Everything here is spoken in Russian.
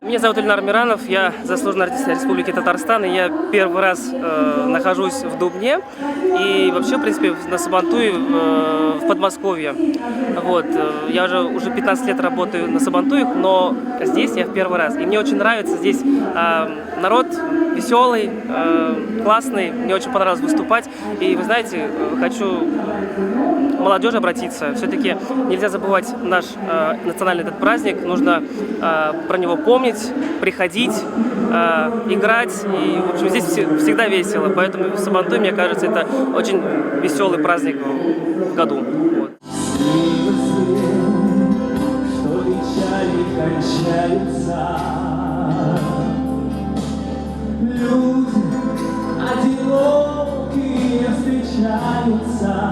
Меня зовут Ильнар Миранов, я заслуженный артист Республики Татарстан, и я первый раз нахожусь в Дубне и вообще, в принципе, на Сабантуе в Подмосковье. Вот. Я уже 15 лет работаю на Сабантуях, но здесь я в первый раз. И мне очень нравится здесь народ веселый, классный, мне очень понравилось выступать. И вы знаете, хочу к молодежи обратиться. Все-таки нельзя забывать наш национальный этот праздник, нужно про него помнить, приходить, играть. И, в общем, здесь всегда весело, поэтому Сабантуй, мне кажется, это очень веселый праздник в году. Вот. Люди одинокие встречаются.